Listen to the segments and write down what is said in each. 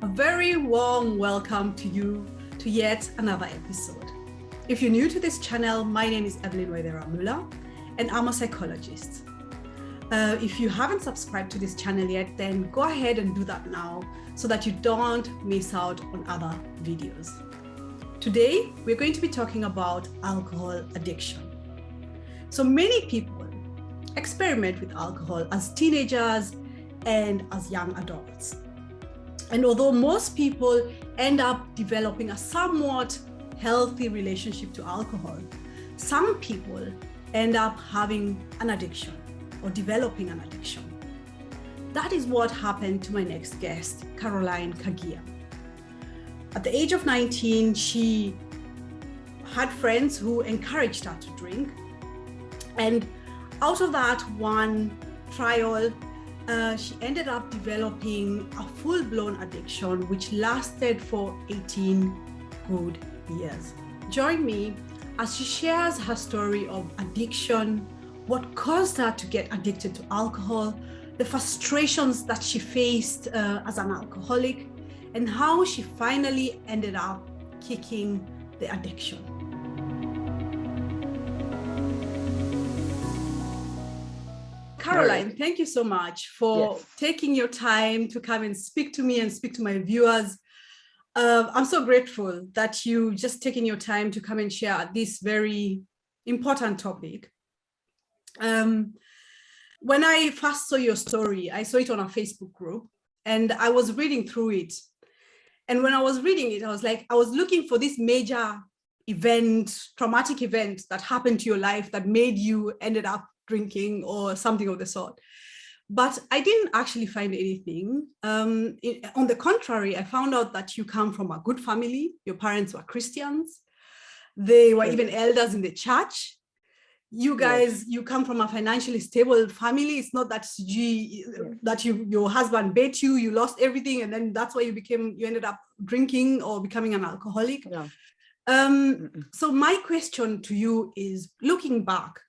A very warm welcome to you to yet another episode. If you're new to this channel, my name is Evelyn Wederamula and I'm a psychologist. If you haven't subscribed to this channel yet, then go ahead and do that now so that you don't miss out on other videos. Today, we're going to be talking about alcohol addiction. So many people experiment with alcohol as teenagers and as young adults. And although most people end up developing a somewhat healthy relationship to alcohol, some people end up having an addiction or developing an addiction. That is what happened to my next guest, Caroline Kagia. At the age of 19, she had friends who encouraged her to drink. And out of that one trial, she ended up developing a full-blown addiction, which lasted for 18 good years. Join me as she shares her story of addiction, what caused her to get addicted to alcohol, the frustrations that she faced as an alcoholic, and how she finally ended up kicking the addiction. Caroline, thank you so much for taking your time to come and speak to me and speak to my viewers. I'm so grateful that you just taking your time to come and share this very important topic. When I first saw your story, I saw it on a Facebook group and I was reading through it. And when I was reading it, I was looking for this major event, traumatic event that happened to your life that made you ended up drinking or something of the sort. But I didn't actually find anything. On the contrary, I found out that you come from a good family. Your parents were Christians. They were even elders in the church. You guys, you come from a financially stable family. It's not that your husband beat you, you lost everything, and then that's why you ended up drinking or becoming an alcoholic. Yeah. So my question to you is, looking back,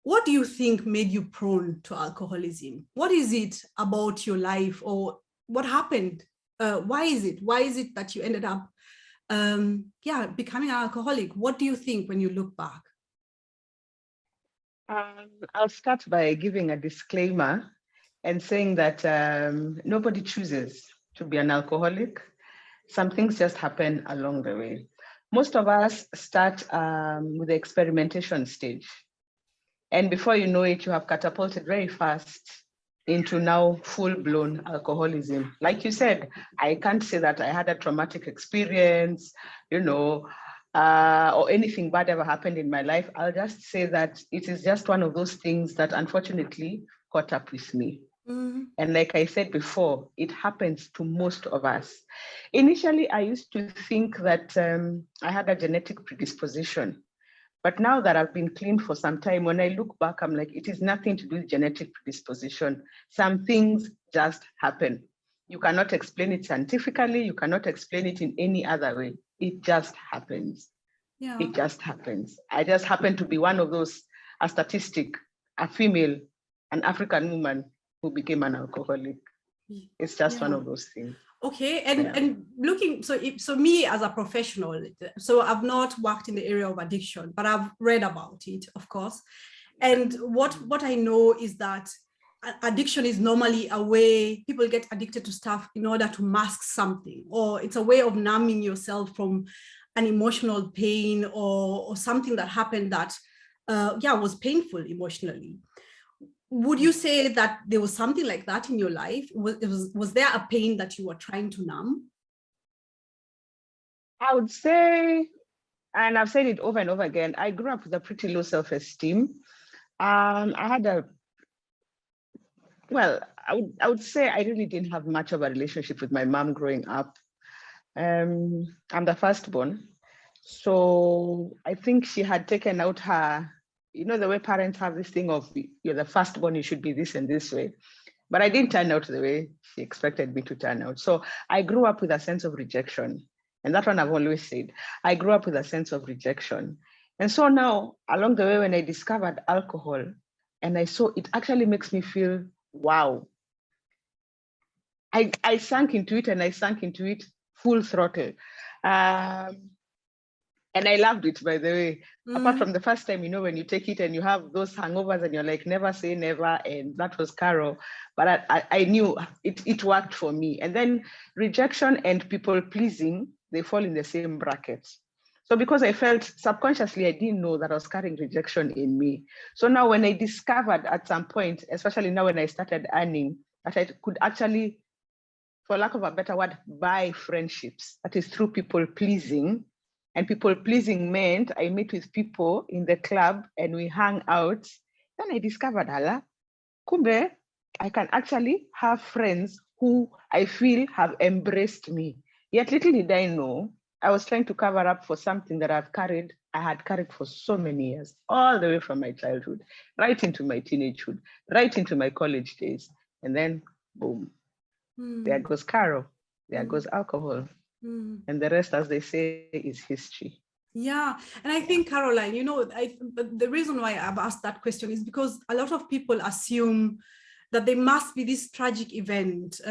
what do you think made you prone to alcoholism? What is it about your life, or what happened? Why is it that you ended up becoming an alcoholic? What do you think when you look back? I'll start by giving a disclaimer and saying that nobody chooses to be an alcoholic. Some things just happen along the way. Most of us start with the experimentation stage. And before you know it, you have catapulted very fast into now full-blown alcoholism. Like you said, I can't say that I had a traumatic experience, or anything bad ever happened in my life. I'll just say that it is just one of those things that unfortunately caught up with me. Mm-hmm. And like I said before, it happens to most of us. Initially, I used to think that I had a genetic predisposition. But now that I've been clean for some time, when I look back, I'm like, it is nothing to do with genetic predisposition. Some things just happen. You cannot explain it scientifically. You cannot explain it in any other way. It just happens. Yeah. It just happens. I just happen to be one of those, a statistic, a female, an African woman who became an alcoholic. It's just one of those things. Okay, and looking, so me as a professional, so I've not worked in the area of addiction, but I've read about it, of course. And what I know is that addiction is normally a way people get addicted to stuff in order to mask something, or it's a way of numbing yourself from an emotional pain or something that happened that was painful emotionally. Would you say that there was something like that in your life? Was there a pain that you were trying to numb? I would say, and I've said it over and over again, I grew up with a pretty low self-esteem. I would say I really didn't have much of a relationship with my mom growing up. I'm the firstborn. So I think she had taken out her, the way parents have this thing of, you're the firstborn, you should be this and this way. But I didn't turn out the way she expected me to turn out. So I grew up with a sense of rejection. And that one I've always said. I grew up with a sense of rejection. And so now, along the way, when I discovered alcohol, and I saw it actually makes me feel, wow, I sank into it, and I sank into it full throttle. And I loved it, by the way. Apart from the first time, when you take it and you have those hangovers and you're like, never say never. And that was Carol. But I knew it worked for me. And then rejection and people pleasing, they fall in the same bracket. So because I felt subconsciously, I didn't know that I was carrying rejection in me. So now when I discovered at some point, especially now when I started earning, that I could actually, for lack of a better word, buy friendships. That is through people pleasing. And people pleasing meant I meet with people in the club and we hang out. Then I discovered, kumbe, I can actually have friends who I feel have embraced me. Yet little did I know, I was trying to cover up for something that I had carried for so many years, all the way from my childhood, right into my teenagehood, right into my college days. And then, boom, there goes Carol, there goes alcohol. And the rest, as they say, is history. Yeah. And I think, Caroline, the reason why I've asked that question is because a lot of people assume that there must be this tragic event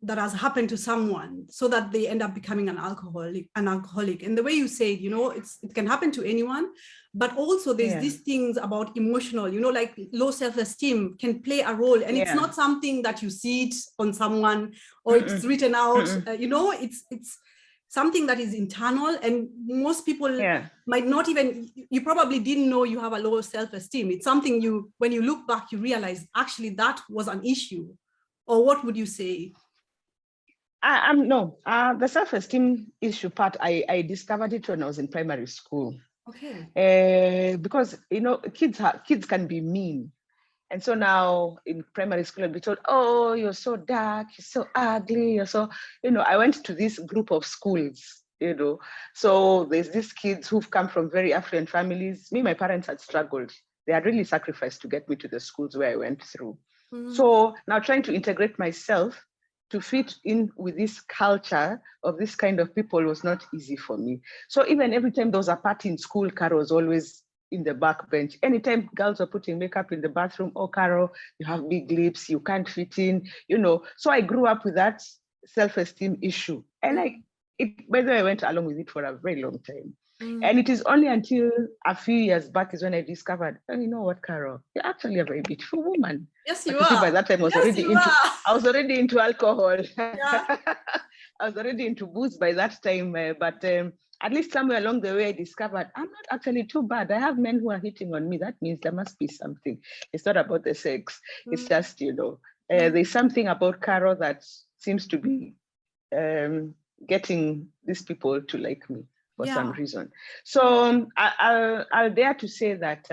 that has happened to someone so that they end up becoming an alcoholic. And the way you say, it can happen to anyone, but also there's these things about emotional, like low self-esteem can play a role. And it's not something that you see it on someone or it's written out, it's something that is internal, and most people might not even, you probably didn't know you have a low self-esteem. It's something when you look back, you realize actually that was an issue. Or what would you say? No, the self-esteem issue part, I discovered it when I was in primary school. Okay. Because, kids can be mean. And so now in primary school, I'll be told, oh, you're so dark, you're so ugly, you're so, I went to this group of schools, So there's these kids who've come from very affluent families. My parents had struggled. They had really sacrificed to get me to the schools where I went through. So now trying to integrate myself to fit in with this culture of this kind of people was not easy for me. So even every time there was a party in school, Carol was always in the back bench. Anytime girls were putting makeup in the bathroom, oh, Carol, you have big lips, you can't fit in, So I grew up with that self-esteem issue. And by the way, I went along with it for a very long time. And it is only until a few years back is when I discovered, oh, you know what, Carol, you're actually a very beautiful woman. Yes, you are. By that time, I was already into alcohol. I was already into booze by that time. But at least somewhere along the way, I discovered I'm not actually too bad. I have men who are hitting on me. That means there must be something. It's not about the sex. It's just, there's something about Carol that seems to be getting these people to like me for some reason. So I'll dare to say that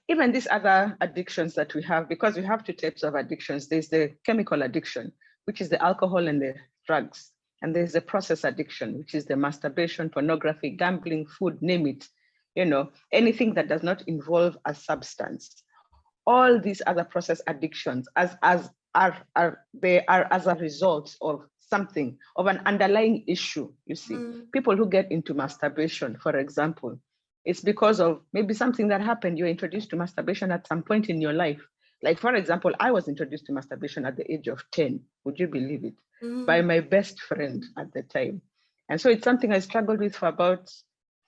even these other addictions that we have, because we have two types of addictions. There's the chemical addiction, which is the alcohol and the drugs. And there's the process addiction, which is the masturbation, pornography, gambling, food, name it, anything that does not involve a substance. All these other process addictions they are as a result of something, of an underlying issue, you see. People who get into masturbation, for example, it's because of maybe something that happened. You're introduced to masturbation at some point in your life. Like, for example, I was introduced to masturbation at the age of 10. Would you believe it? By my best friend at the time. And so it's something I struggled with for about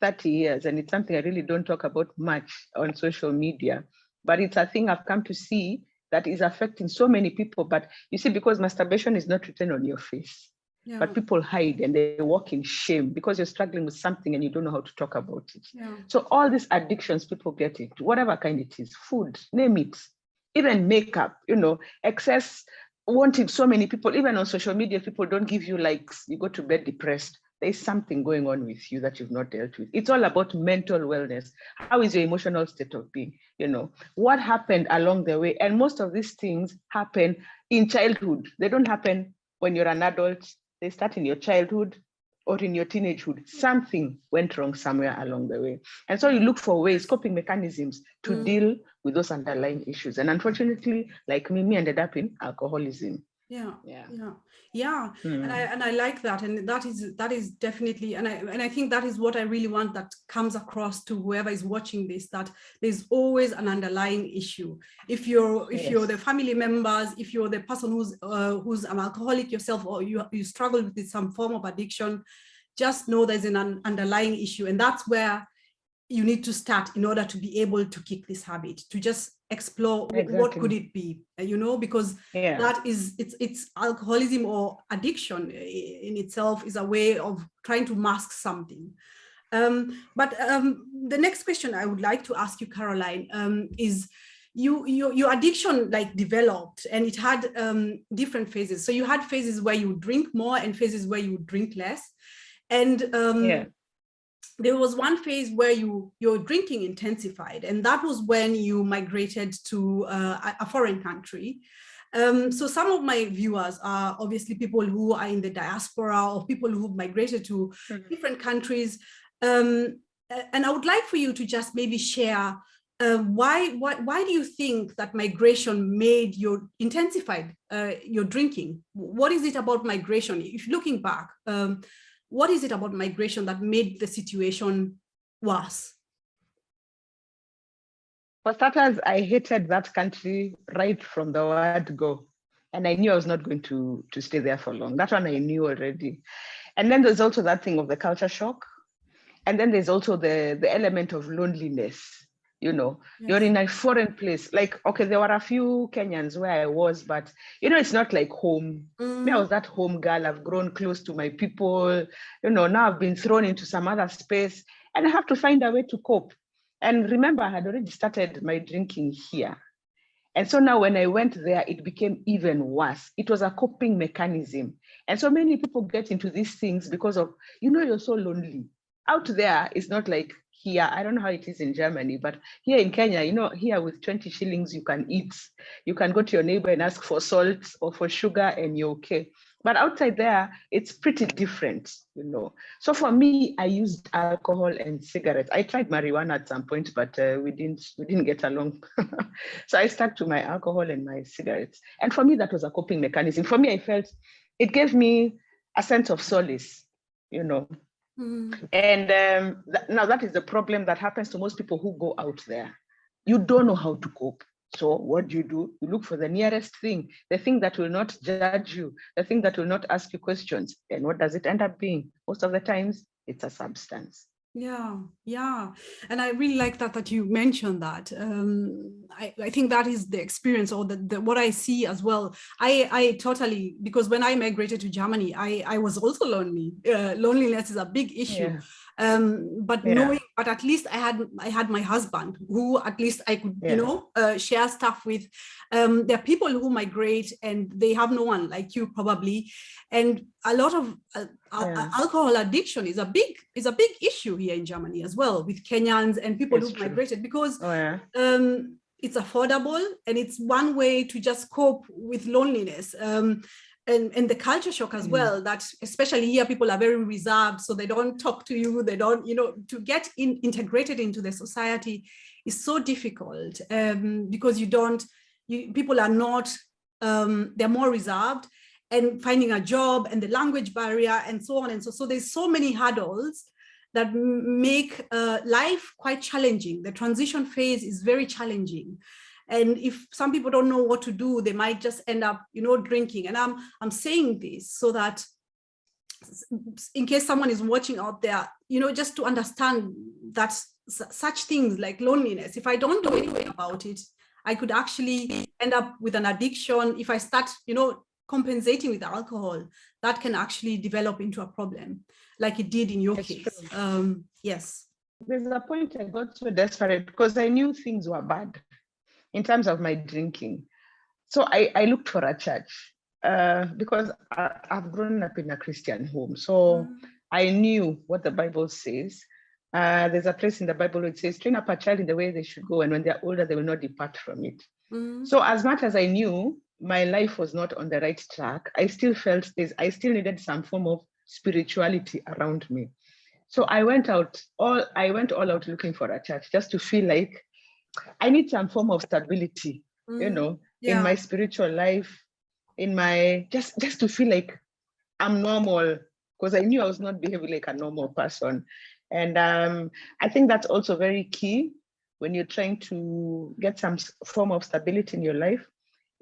30 years. And it's something I really don't talk about much on social media. But it's a thing I've come to see that is affecting so many people. But you see, because masturbation is not written on your face, but people hide and they walk in shame because you're struggling with something and you don't know how to talk about it. So all these addictions people get into, whatever kind it is, food, name it, even makeup, excess wanting so many people, even on social media, people don't give you likes, you go to bed depressed. There's something going on with you that you've not dealt with. It's all about mental wellness. How is your emotional state of being? What happened along the way? And most of these things happen in childhood. They don't happen when you're an adult. They start in your childhood or in your teenagehood. Something went wrong somewhere along the way. And so you look for ways, coping mechanisms to deal with those underlying issues. And unfortunately, like me ended up in alcoholism. Yeah. Yeah. Yeah. Yeah. Mm. And I like that. And that is definitely, and I think that is what I really want that comes across to whoever is watching this, that there's always an underlying issue. If you're the family members, if you're the person who's an alcoholic yourself, or you struggle with some form of addiction, just know there's an underlying issue. And that's where you need to start in order to be able to kick this habit, to just explore what could it be, because that is, it's alcoholism or addiction in itself is a way of trying to mask something. But the next question I would like to ask you, Caroline, is your addiction like developed, and it had different phases. So you had phases where you drink more and phases where you drink less. And there was one phase where your drinking intensified, and that was when you migrated to a foreign country. So some of my viewers are obviously people who are in the diaspora, or people who migrated to different countries. And I would like for you to just maybe share why do you think that migration made intensified your drinking? What is it about migration? If looking back, what is it about migration that made the situation worse? For starters, I hated that country right from the word go. And I knew I was not going to stay there for long. That one I knew already. And then there's also that thing of the culture shock. And then there's also the element of loneliness. Yes. You're in a foreign place. Like, okay, there were a few Kenyans where I was, but it's not like home. Me, I was that home girl. I've grown close to my people. Now I've been thrown into some other space, and I have to find a way to cope. And remember, I had already started my drinking here. And so now when I went there, it became even worse. It was a coping mechanism. And so many people get into these things because of, you're so lonely. Out there, it's not like here. I don't know how it is in Germany, but here in Kenya, here with 20 shillings, you can eat. You can go to your neighbor and ask for salt or for sugar, and you're okay. But outside there, it's pretty different, So for me, I used alcohol and cigarettes. I tried marijuana at some point, but we didn't get along. So I stuck to my alcohol and my cigarettes. And for me, that was a coping mechanism. For me, I felt it gave me a sense of solace, And now that is the problem that happens to most people who go out there. You don't know how to cope. So what do? You look for the nearest thing, the thing that will not judge you, the thing that will not ask you questions. And what does it end up being? Most of the times, it's a substance. Yeah. And I really like that you mentioned that. I think that is the experience, or the what I see as well. I totally, because when I migrated to Germany, I was also lonely. Loneliness is a big issue. But at least I had my husband, who at least I could share stuff with. There are people who migrate and they have no one, like you probably, and a lot of alcohol addiction is a big issue here in Germany as well, with Kenyans and people who migrated, because it's affordable, and it's one way to just cope with loneliness. And the culture shock as well, that especially here people are very reserved, so they don't talk to you, they don't, to get integrated into the society is so difficult, because people are not, they're more reserved, and finding a job and the language barrier and so on. And so there's so many hurdles that make life quite challenging. The transition phase is very challenging. And if some people don't know what to do, they might just end up, drinking. And I'm saying this so that in case someone is watching out there, just to understand that such things like loneliness, if I don't do anything about it, I could actually end up with an addiction. If I start, compensating with alcohol, that can actually develop into a problem, like it did in your case. Yes. There's a point I got so desperate because I knew things were bad in terms of my drinking. So I looked for a church because I've grown up in a Christian home. So I knew what the Bible says. There's a place in the Bible where it says, train up a child in the way they should go, and when they're older, they will not depart from it. So as much as I knew my life was not on the right track, I still felt I still needed some form of spirituality around me. So I went all out looking for a church, just to feel like I need some form of stability, in my spiritual life, in my, just to feel like I'm normal, because I knew I was not behaving like a normal person. And I think that's also very key when you're trying to get some form of stability in your life.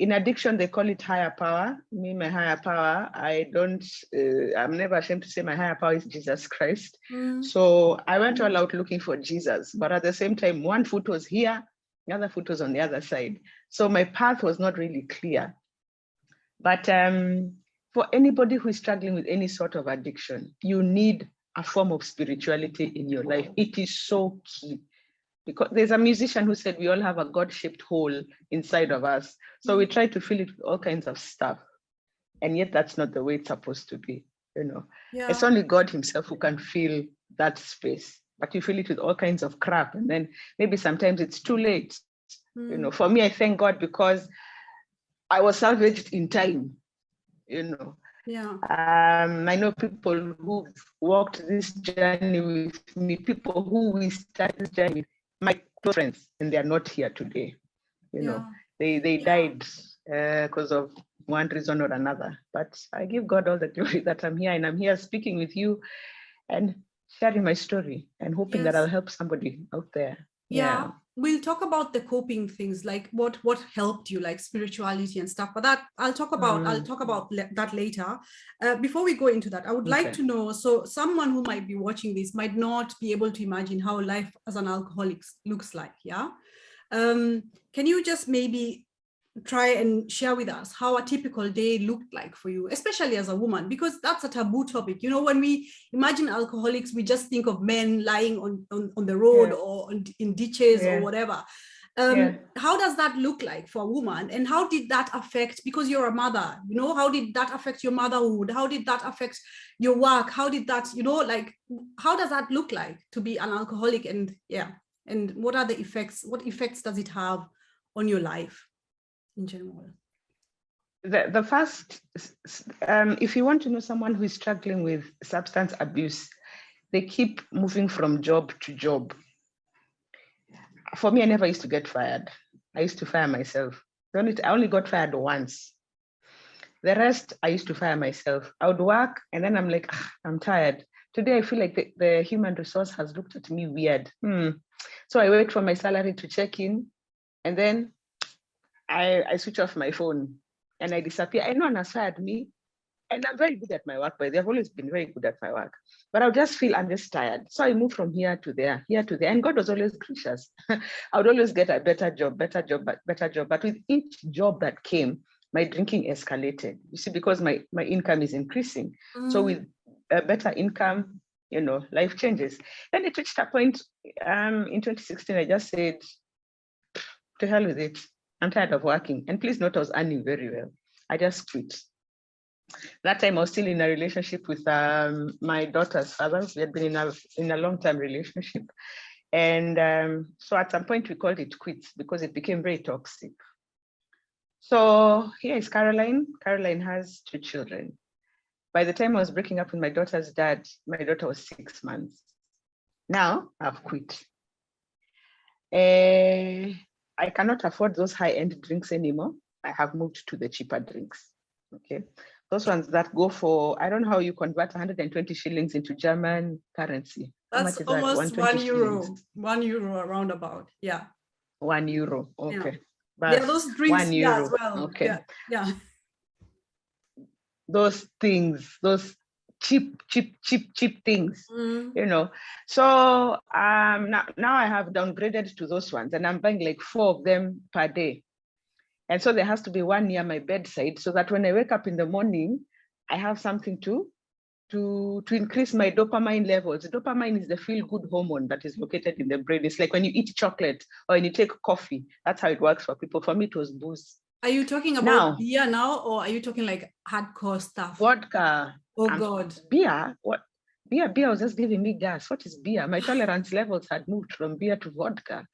In addiction, they call it higher power. Me, my higher power, I'm never ashamed to say my higher power is Jesus Christ. So I went all out looking for Jesus, but at the same time, one foot was here, the other foot was on the other side. So my path was not really clear. But for anybody who is struggling with any sort of addiction, you need a form of spirituality in your life. It is so key. Because there's a musician who said we all have a God-shaped hole inside of us. So we try to fill it with all kinds of stuff. And yet that's not the way it's supposed to be, you know. Yeah. It's only God himself who can fill that space. But you fill it with all kinds of crap. And then maybe sometimes it's too late. You know, for me, I thank God because I was salvaged in time, you know. Yeah. I know people who've walked this journey with me, people who we started this journey with, my close friends, and they're not here today. You know, they died because of one reason or another. But I give God all the glory that I'm here, and I'm here speaking with you and sharing my story and hoping that I'll help somebody out there. Yeah. We'll talk about the coping things, like what helped you, like spirituality and stuff. But that I'll talk about that later. Before we go into that, I would like to know. So someone who might be watching this might not be able to imagine how life as an alcoholic looks like. Yeah. Can you just maybe try and share with us how a typical day looked like for you, especially as a woman, because that's a taboo topic. You know, when we imagine alcoholics, we just think of men lying on the road or in ditches or whatever. How does that look like for a woman? And how did that affect, because you're a mother, you know, how did that affect your motherhood? How did that affect your work? How did that, you know, like, how does that look like to be an alcoholic? And and what are the effects? What effects does it have on your life in general? The first, if you want to know someone who is struggling with substance abuse, they keep moving from job to job. For me, I never used to get fired. I used to fire myself. I only got fired once. The rest, I used to fire myself. I would work and then I'm like, I'm tired. Today, I feel like the human resource has looked at me weird. So I wait for my salary to check in, and then I switch off my phone and I disappear. I know one has fired me, and I'm very good at my work, but they've always been very good at my work. But I'll just feel I'm just tired. So I move from here to there, and God was always gracious. I would always get a better job. But with each job that came, my drinking escalated. You see, because my income is increasing. So with a better income, you know, life changes. Then it reached a point in 2016, I just said, to hell with it. I'm tired of working. And please note, I was earning very well. I just quit. That time I was still in a relationship with my daughter's father. We had been in a long-term relationship. And so at some point we called it quits because it became very toxic. So here is Caroline. Caroline has 2 children. By the time I was breaking up with my daughter's dad, my daughter was 6 months. Now I've quit. I cannot afford those high-end drinks anymore. I have moved to the cheaper drinks. Okay. Those ones that go for, I don't know how you convert 120 shillings into German currency. That's almost 1 euro, shillings? 1 euro around about. Yeah. 1 euro. Okay. Yeah. But those drinks 1 euro. as well. Okay. Yeah. Those things, those cheap things, you know. So now I have downgraded to those ones, and I'm buying like 4 of them per day. And so there has to be one near my bedside so that when I wake up in the morning, I have something to increase my dopamine levels. Dopamine is the feel-good hormone that is located in the brain. It's like when you eat chocolate or when you take coffee. That's how it works for people. For me, it was booze. Are you talking about beer now, or are you talking like hardcore stuff? Vodka. Oh God. Beer? What? Beer was just giving me gas. What is beer? My tolerance levels had moved from beer to vodka.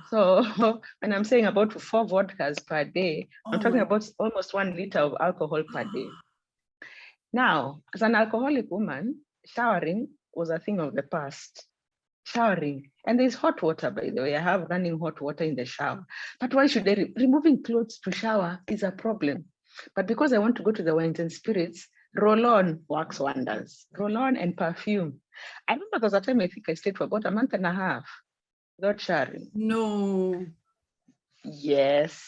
So when I'm saying about 4 vodkas per day, I'm talking about almost 1 liter of alcohol per day. Now, as an alcoholic woman, showering was a thing of the past. Showering. And there's hot water, by the way. I have running hot water in the shower. But why should removing clothes to shower is a problem. But because I want to go to the wines and spirits, roll-on works wonders. Roll-on and perfume. I remember there was a time I think I stayed for about a month and a half without showering. No. Yes,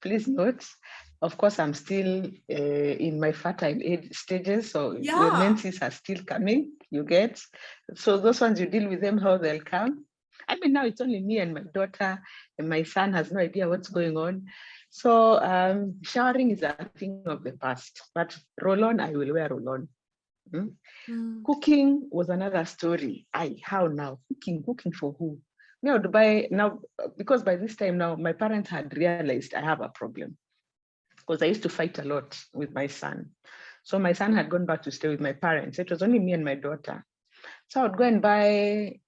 please note. Of course, I'm still in my fertile age stages, so the menses are still coming, you get. So those ones, you deal with them how they'll come. I mean, now it's only me and my daughter, and my son has no idea what's going on. So showering is a thing of the past, but roll-on, I will wear roll-on. Cooking was another story. How now? Cooking for who? Me, I would buy now, because by this time now, my parents had realized I have a problem. Because I used to fight a lot with my son. So my son had gone back to stay with my parents. It was only me and my daughter. So I would go and buy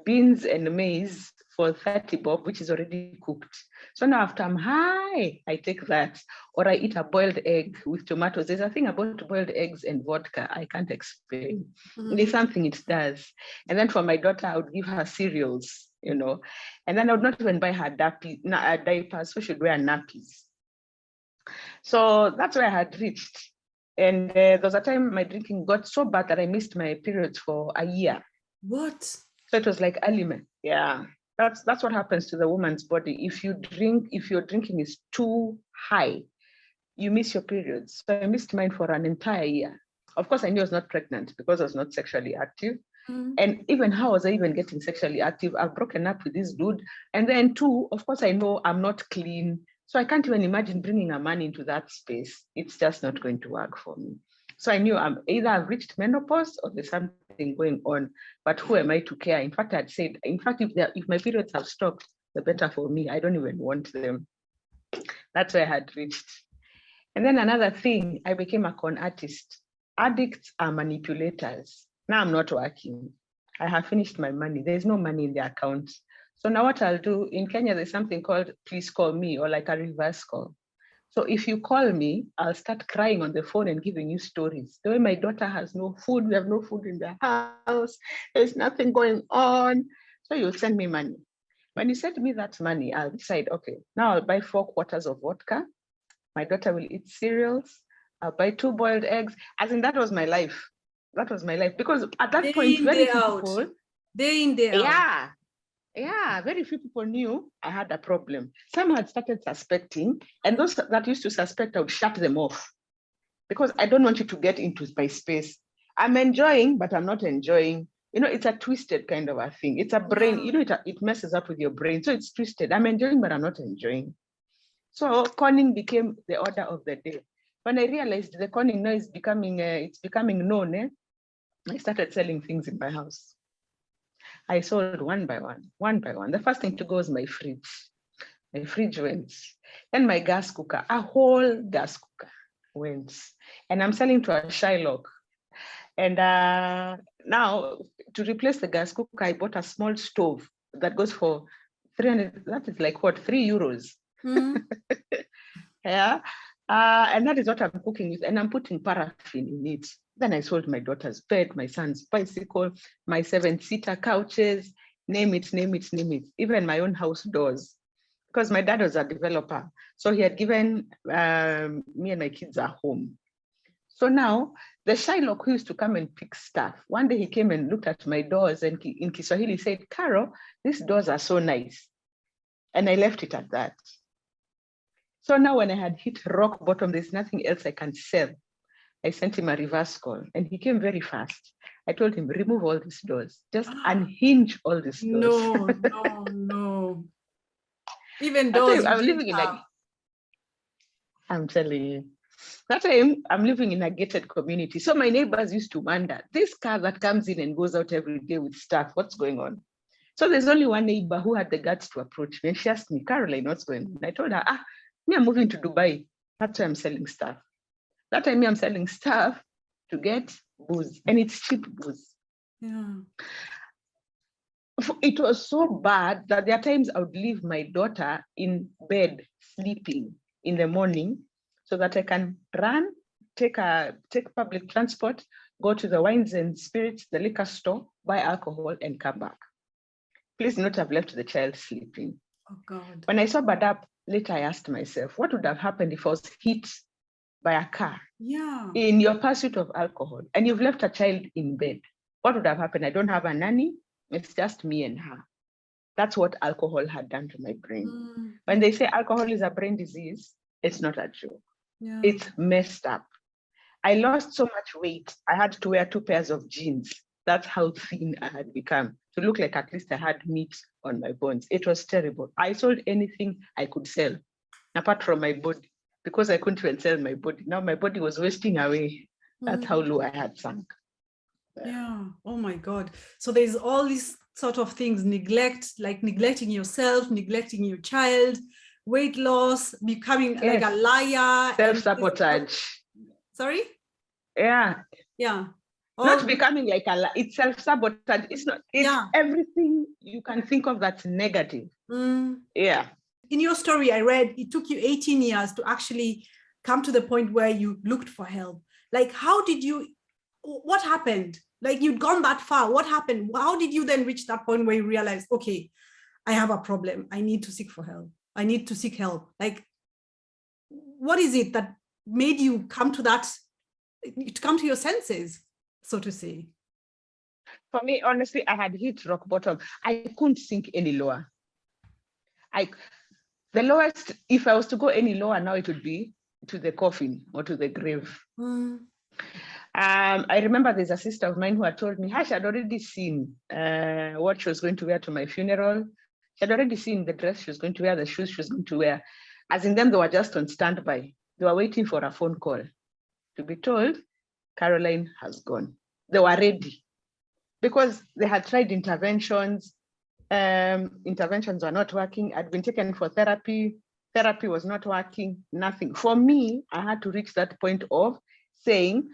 beans and maize for 30 bob, which is already cooked. So now after I'm high, I take that, or I eat a boiled egg with tomatoes. There's a thing about boiled eggs and vodka I can't explain. There's something it does. And then for my daughter, I would give her cereals, you know, and then I would not even buy her diapers, so she'd wear nappies. So that's where I had reached. And there was a time my drinking got so bad that I missed my periods for a year. What? So it was like aliment. Yeah, that's what happens to the woman's body. If your drinking is too high, you miss your periods. So I missed mine for an entire year. Of course, I knew I was not pregnant because I was not sexually active. And even how was I even getting sexually active? I've broken up with this dude. And then two, of course, I know I'm not clean. So I can't even imagine bringing a man into that space. It's just not going to work for me. So I knew I'm either I've reached menopause or there's something going on, but who am I to care? In fact, I'd said, if my periods have stopped, the better for me. I don't even want them. That's where I had reached. And then another thing, I became a con artist. Addicts are manipulators. Now I'm not working. I have finished my money. There's no money in the account. So now what I'll do, in Kenya, there's something called please call me, or like a reverse call. So if you call me, I'll start crying on the phone and giving you stories. The way my daughter has no food, we have no food in the house, there's nothing going on. So you'll send me money. When you send me that money, I'll decide, okay, now I'll buy 4 quarters of vodka. My daughter will eat cereals. I'll buy 2 boiled eggs. As in, that was my life. That was my life. Because at that point, very few people. Day in, day out. Yeah, very few people knew I had a problem. Some had started suspecting, and those that used to suspect, I would shut them off because I don't want you to get into my space. I'm enjoying, but I'm not enjoying. You know, it's a twisted kind of a thing. It's a brain, you know, it messes up with your brain. So it's twisted. I'm enjoying, but I'm not enjoying. So conning became the order of the day. When I realized the conning now is becoming, it's becoming known, I started selling things in my house. I sold one by one. The first thing to go was my fridge. My fridge went. Then my gas cooker, a whole gas cooker went. And I'm selling to a Shylock. And now to replace the gas cooker, I bought a small stove that goes for 300, that is like what, 3 euros. Yeah. And that is what I'm cooking with. And I'm putting paraffin in it. Then I sold my daughter's bed, my son's bicycle, my 7-seater couches, name it. Even my own house doors. Because my dad was a developer. So he had given me and my kids a home. So now the Shylock who used to come and pick stuff, one day he came and looked at my doors and in Kiswahili said, "Caro, these doors are so nice." And I left it at that. So now when I had hit rock bottom, there's nothing else I can sell. I sent him a reverse call and he came very fast. I told him, remove all these doors, just unhinge all these doors. No. Even doors. I'm living in I'm telling you. That time I'm living in a gated community. So my neighbors used to wonder, this car that comes in and goes out every day with stuff, what's going on? So there's only one neighbor who had the guts to approach me. And she asked me, Caroline, what's going on? I told her, me, I'm moving to Dubai. That's why I'm selling stuff. That time I'm selling stuff to get booze, and it's cheap booze. Yeah. It was so bad that there are times I would leave my daughter in bed sleeping in the morning so that I can run, take public transport, go to the wines and spirits, the liquor store, buy alcohol and come back. Please note I've left the child sleeping. Oh God. When I sobered up, later I asked myself, what would have happened if I was hit by a car in your pursuit of alcohol and you've left a child in bed? What would have happened? I don't have a nanny. It's just me and her. That's what alcohol had done to my brain. When they say alcohol is a brain disease, it's not a joke. It's messed up. I lost so much weight. I had to wear 2 pairs of jeans. That's how thin I had become, to look like at least I had meat on my bones. It was terrible. I sold anything I could sell, apart from my body, because I couldn't even sell my body. Now my body was wasting away. That's how low I had sunk. Yeah. Oh my God. So there's all these sort of things, neglect, like neglecting yourself, neglecting your child, weight loss, becoming like a liar. Self-sabotage. Sorry? Yeah. Yeah. Not becoming like a liar. It's self-sabotage. It's not, it's everything you can think of that's negative. Yeah. In your story, I read it took you 18 years to actually come to the point where you looked for help. Like, what happened? Like, you'd gone that far. What happened? How did you then reach that point where you realized, okay, I have a problem. I need to seek for help. I need to seek help. Like, what is it that made you come to your senses, so to say? For me, honestly, I had hit rock bottom. I couldn't sink any lower. The lowest, if I was to go any lower now, it would be to the coffin or to the grave. I remember there's a sister of mine who had told me, she had already seen what she was going to wear to my funeral. She had already seen the dress she was going to wear, the shoes she was going to wear. As in them, they were just on standby. They were waiting for a phone call to be told, Caroline has gone. They were ready because they had tried interventions. Interventions were not working. I'd been taken for therapy. Therapy was not working, nothing. For me, I had to reach that point of saying,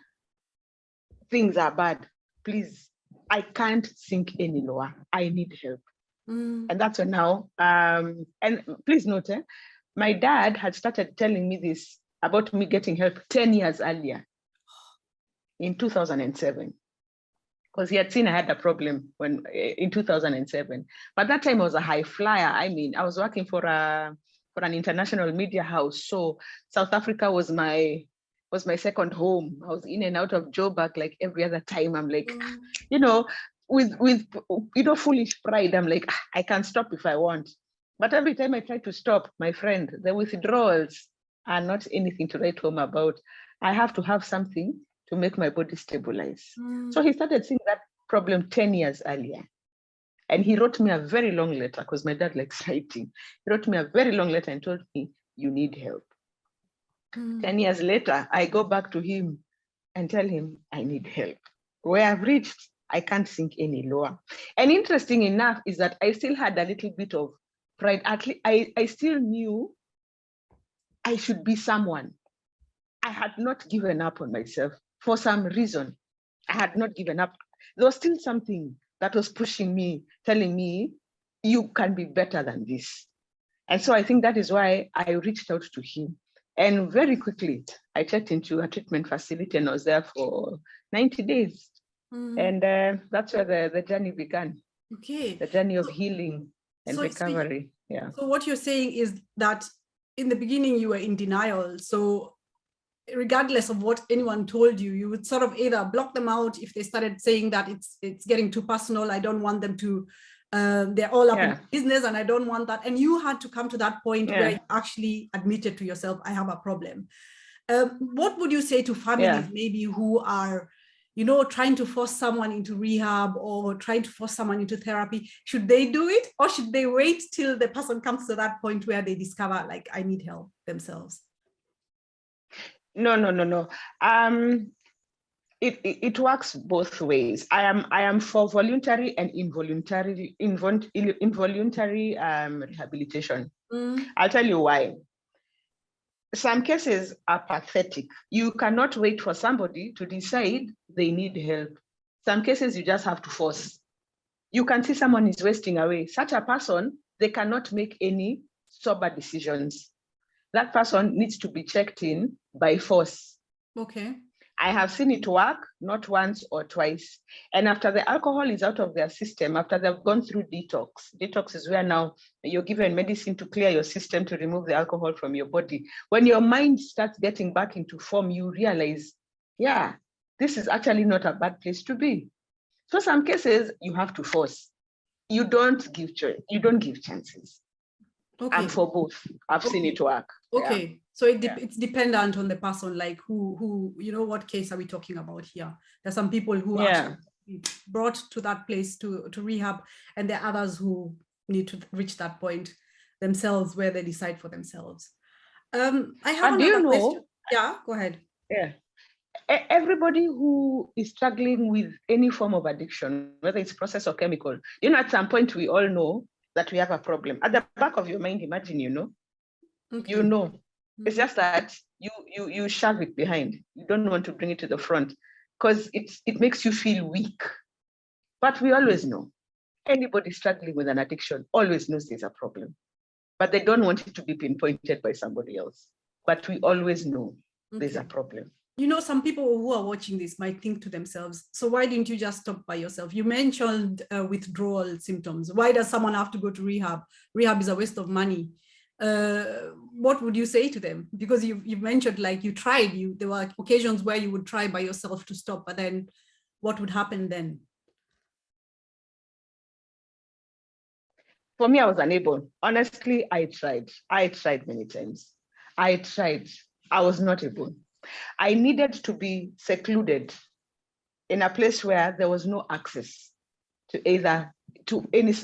things are bad. Please, I can't sink any lower. I need help. And that's when now, and please note, my dad had started telling me this about me getting help 10 years earlier, in 2007. Because he had seen I had a problem in 2007. But that time I was a high flyer. I mean, I was working for an international media house. So South Africa was my second home. I was in and out of Joburg like every other time. I'm like, with foolish pride, I'm like, I can stop if I want. But every time I try to stop, my friend, the withdrawals are not anything to write home about. I have to have something to make my body stabilize. So he started seeing that problem 10 years earlier. And he wrote me a very long letter, because my dad likes writing. He wrote me a very long letter and told me, you need help. 10 years later, I go back to him and tell him, I need help. Where I've reached, I can't sink any lower. And interesting enough is that I still had a little bit of pride. At least I still knew I should be someone. I had not given up on myself. For some reason, I had not given up. There was still something that was pushing me, telling me, you can be better than this. And so I think that is why I reached out to him. And very quickly, I checked into a treatment facility and I was there for 90 days. And that's where the journey began. Okay. The journey of healing and recovery. Yeah. So what you're saying is that in the beginning, you were in denial. So regardless of what anyone told you, you would sort of either block them out if they started saying that it's getting too personal. I don't want them to, they're all up in business and I don't want that. And you had to come to that point where you actually admitted to yourself, I have a problem. What would you say to families maybe who are, trying to force someone into rehab or trying to force someone into therapy? Should they do it or should they wait till the person comes to that point where they discover, like, I need help themselves? No. It works both ways. I am for voluntary and involuntary rehabilitation. I'll tell you why. Some cases are pathetic. You cannot wait for somebody to decide they need help. Some cases you just have to force. You can see someone is wasting away. Such a person, they cannot make any sober decisions. That person needs to be checked in by force. Okay. I have seen it work, not once or twice. And after the alcohol is out of their system, after they've gone through detox is where now you're given medicine to clear your system, to remove the alcohol from your body. When your mind starts getting back into form, you realize, yeah, this is actually not a bad place to be. So some cases you have to force. You don't give chances. Okay. I'm for both. I've seen it work. Okay. Yeah. So it's dependent on the person, like who, you know, what case are we talking about here? There's some people who actually brought to that place to rehab, and there are others who need to reach that point themselves where they decide for themselves. I have another question. Yeah, go ahead. Yeah. Everybody who is struggling with any form of addiction, whether it's process or chemical, you know, at some point we all know that we have a problem. At the back of your mind, imagine, you know, you know. It's just that you shove it behind. You don't want to bring it to the front because it makes you feel weak. But we always know. Anybody struggling with an addiction always knows there's a problem. But they don't want it to be pinpointed by somebody else. But we always know there's a problem. You know, some people who are watching this might think to themselves, so why didn't you just stop by yourself? You mentioned withdrawal symptoms. Why does someone have to go to rehab? Rehab is a waste of money. What would you say to them? Because you've mentioned, like, you tried, there were occasions where you would try by yourself to stop, but then what would happen then? For me, I was unable. Honestly, I tried many times. I was not able. I needed to be secluded in a place where there was no access to any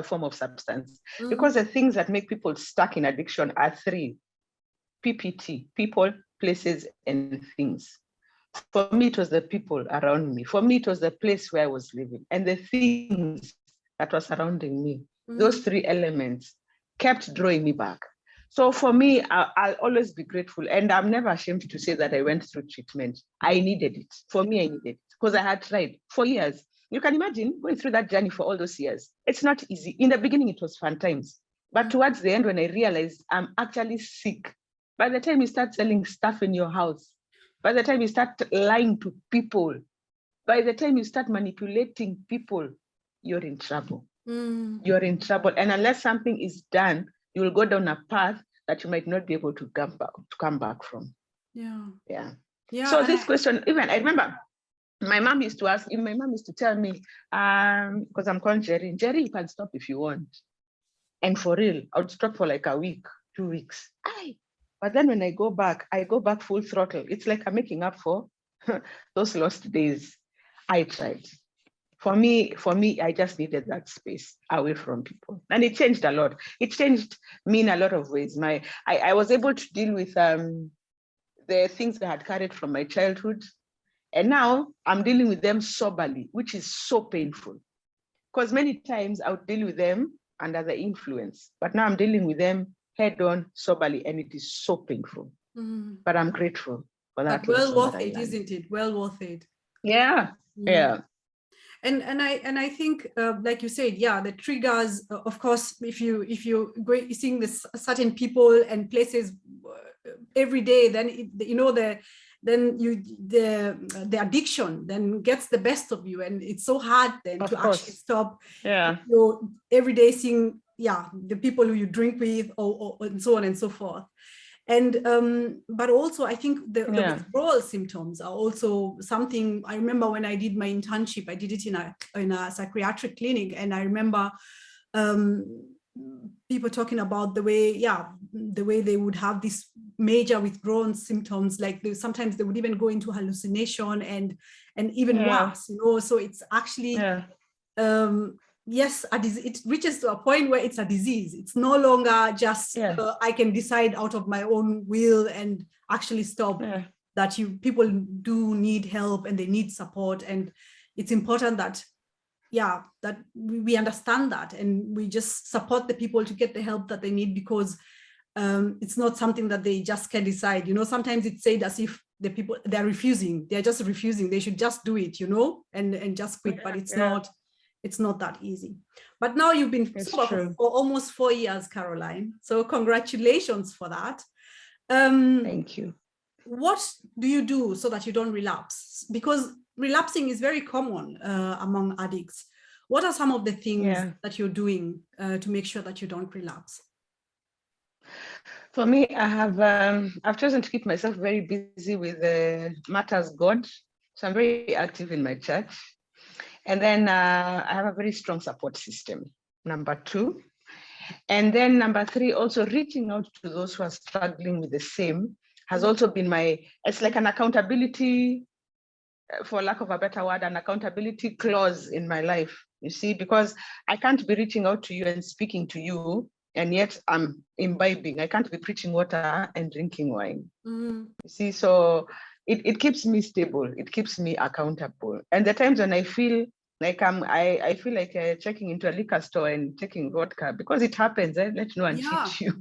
form of substance. Because the things that make people stuck in addiction are 3: PPT, people, places, and things. For me, it was the people around me. For me, it was the place where I was living and the things that were surrounding me. Those 3 elements kept drawing me back. So for me, I'll always be grateful. And I'm never ashamed to say that I went through treatment. I needed it. For me, I needed it because I had tried for years. You can imagine going through that journey for all those years. It's not easy. In the beginning, it was fun times. But towards the end, when I realized I'm actually sick, by the time you start selling stuff in your house, by the time you start lying to people, by the time you start manipulating people, you're in trouble. You're in trouble. And unless something is done, you will go down a path that you might not be able to come back from. Yeah. So this question, even I remember my mom used to ask, my mom used to tell me, because I'm called Jerry, you can stop if you want. And for real, I would stop for like a week, 2 weeks. But then when I go back full throttle. It's like I'm making up for those lost days. I tried. For me, I just needed that space away from people. And it changed a lot. It changed me in a lot of ways. I was able to deal with the things I had carried from my childhood. And now I'm dealing with them soberly, which is so painful. Because many times I would deal with them under the influence, but now I'm dealing with them head on, soberly, and it is so painful. But I'm grateful for that. But well worth it, isn't it? Well worth it. Yeah. Yeah. And I think, like you said, yeah, the triggers, of course, if you go seeing this certain people and places every day, then the addiction then gets the best of you, and it's so hard then to actually stop. Yeah. So every day seeing, the people who you drink with, or and so on and so forth. And but also I think the withdrawal symptoms are also something. I remember when I did my internship, I did it in a psychiatric clinic, and I remember people talking about the way they would have these major withdrawal symptoms, like sometimes they would even go into hallucination and even worse, so it's actually yes, it reaches to a point where it's a disease. It's no longer just I can decide out of my own will and actually stop. That people do need help and they need support, and it's important that that we understand that, and we just support the people to get the help that they need, because it's not something that they just can decide. Sometimes it's said as if they're refusing. They're just refusing. They should just do it, and just quit. But it's not. It's not that easy. But now you've been for almost 4 years, Caroline. So congratulations for that. Thank you. what do you do so that you don't relapse? Because relapsing is very common among addicts. What are some of the things that you're doing to make sure that you don't relapse? For me, I've chosen to keep myself very busy with the matters God. So I'm very active in my church. And then I have a very strong support system, number 2. And then number 3, also reaching out to those who are struggling with the same has also been it's like an accountability, for lack of a better word, an accountability clause in my life, you see, because I can't be reaching out to you and speaking to you, and yet I'm imbibing. I can't be preaching water and drinking wine. You see, so it keeps me stable. It keeps me accountable. And the times when I feel like I feel like checking into a liquor store and taking vodka, because it happens, I let no one cheat you.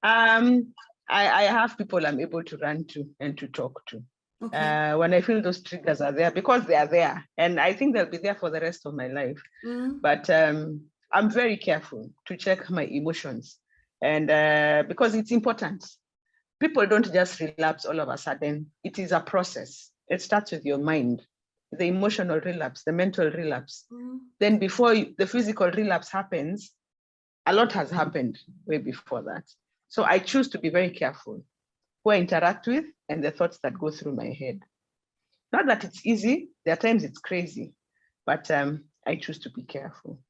I have people I'm able to run to and to talk to. Okay. When I feel those triggers are there, because they are there, and I think they'll be there for the rest of my life. But I'm very careful to check my emotions, and because it's important. People don't just relapse all of a sudden. It is a process. It starts with your mind, the emotional relapse, the mental relapse. Then before the physical relapse happens, a lot has happened way before that. So I choose to be very careful who I interact with and the thoughts that go through my head. Not that it's easy, there are times it's crazy, but I choose to be careful.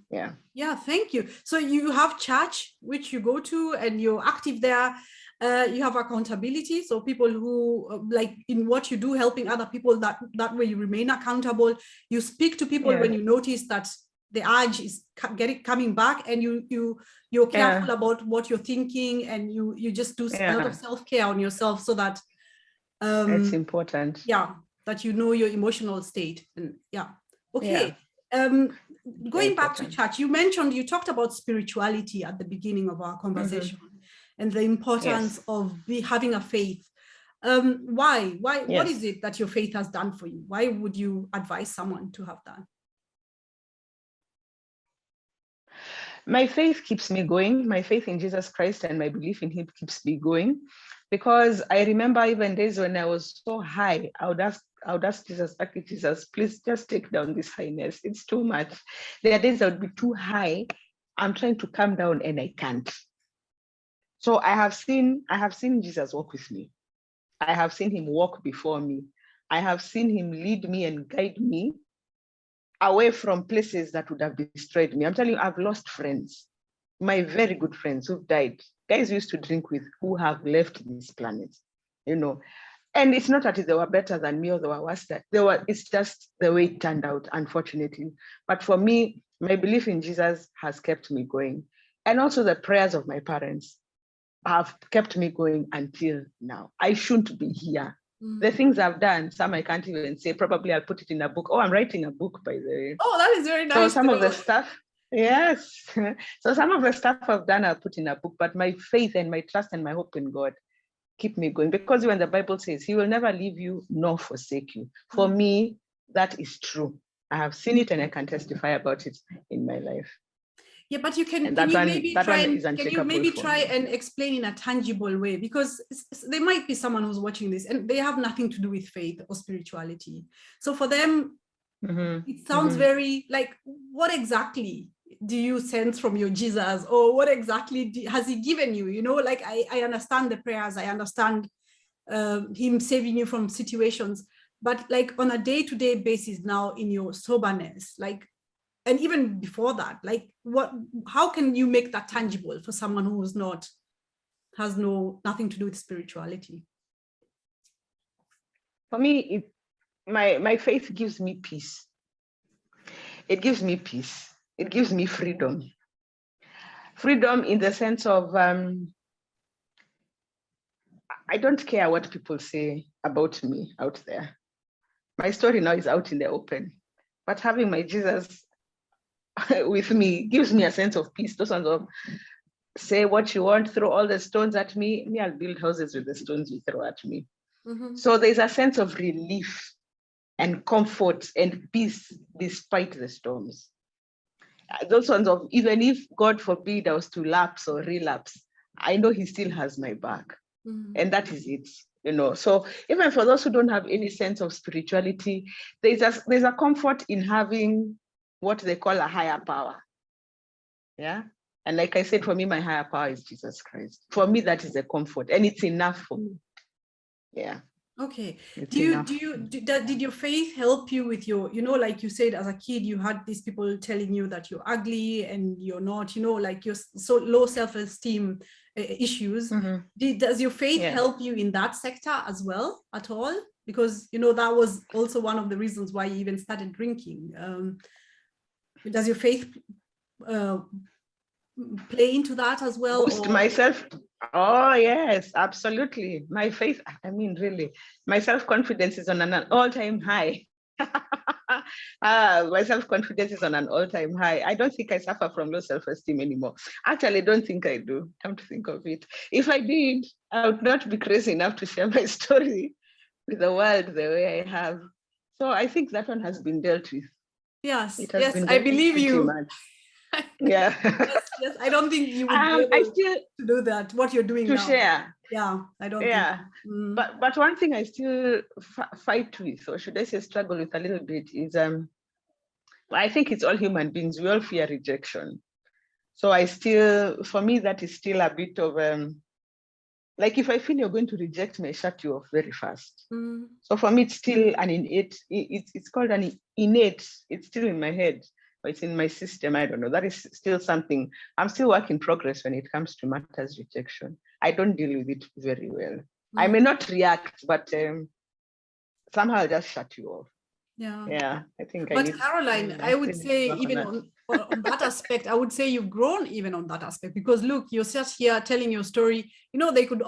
Yeah, thank you. So you have church which you go to and you're active there. You have accountability, so people who like in what you do, helping other people, that way you remain accountable. You speak to people when you notice that the urge is coming back, and you're careful about what you're thinking, and you just do a lot of self-care on yourself, so that it's important. That you know your emotional state. And going back to church, you talked about spirituality at the beginning of our conversation, and the importance of having a faith. Why? What is it that your faith has done for you? Why would you advise someone to have that? My faith keeps me going. My faith in Jesus Christ and my belief in him keeps me going, because I remember even days when I was so high, I would ask Jesus, okay, Jesus, please just take down this highness. It's too much. There are days I would be too high. I'm trying to calm down and I can't. So I have seen Jesus walk with me. I have seen him walk before me. I have seen him lead me and guide me away from places that would have destroyed me. I'm telling you, I've lost friends, my very good friends who've died, guys who used to drink with, who have left this planet, you know. And it's not that they were better than me or they were worse. It's just the way it turned out, unfortunately. But for me, my belief in Jesus has kept me going. And also the prayers of my parents have kept me going until now. I shouldn't be here. The things I've done, some I can't even say. Probably I'll put it in a book. Oh, I'm writing a book, by the way. Oh, that is very nice. So some of the stuff, so some of the stuff I've done, I'll put in a book. But my faith and my trust and my hope in God keep me going. Because when the Bible says he will never leave you nor forsake you. For me, that is true. I have seen it and I can testify about it in my life. Yeah, but can you maybe try and explain in a tangible way, because there might be someone who's watching this and they have nothing to do with faith or spirituality. So for them, it sounds very like, what exactly do you sense from your Jesus, or what exactly has he given you? You know, like I understand the prayers, I understand him saving you from situations, but like on a day-to-day basis now in your soberness, like, and even before that, like how can you make that tangible for someone who has nothing to do with spirituality? For me, my faith gives me peace. It gives me peace. It gives me freedom. Freedom in the sense of, I don't care what people say about me out there. My story now is out in the open, but having my Jesus with me gives me a sense of peace. Those ones of, say what you want, throw all the stones at me. Me, I'll build houses with the stones you throw at me. So there's a sense of relief and comfort and peace despite the storms. Those ones of, even if God forbid I was to lapse or relapse, I know he still has my back. And that is it, you know. So even for those who don't have any sense of spirituality, there's a comfort in having what they call a higher power. Yeah. And like I said, for me, my higher power is Jesus Christ. For me, that is a comfort, and it's enough for me. Yeah. Okay. It's Did your faith help you with your, you know, like you said, as a kid, you had these people telling you that you're ugly and you're not, you know, like your so low self-esteem issues. Does your faith help you in that sector as well at all? Because, you know, that was also one of the reasons why you even started drinking. Does your faith play into that as well? Boost myself. Oh yes, absolutely. My faith, I mean, really, my self-confidence is on an all-time high. My self-confidence is on an all-time high. I don't think I suffer from low self-esteem anymore. Actually, I don't think I do. Come to think of it. If I did, I would not be crazy enough to share my story with the world the way I have. So I think that one has been dealt with. Yes, It has yes, been I believe you. much. Yeah. Yes, I don't think you would be able to do that, what you're doing to now. Share. Yeah, I don't think. But one thing I still fight with, or should I say struggle with a little bit, is I think it's all human beings. We all fear rejection. So for me, that is still a bit of like if I feel you're going to reject me, I shut you off very fast. So for me, it's still an innate, it's called an innate, it's still in my head, or it's in my system, I don't know. That is still something, I'm still work in progress when it comes to matters rejection. I don't deal with it very well. I may not react, but somehow I'll just shut you off. Yeah, I think. But Caroline, I would say even on that aspect, I would say you've grown even on that aspect, because look, you're just here telling your story. You know, there could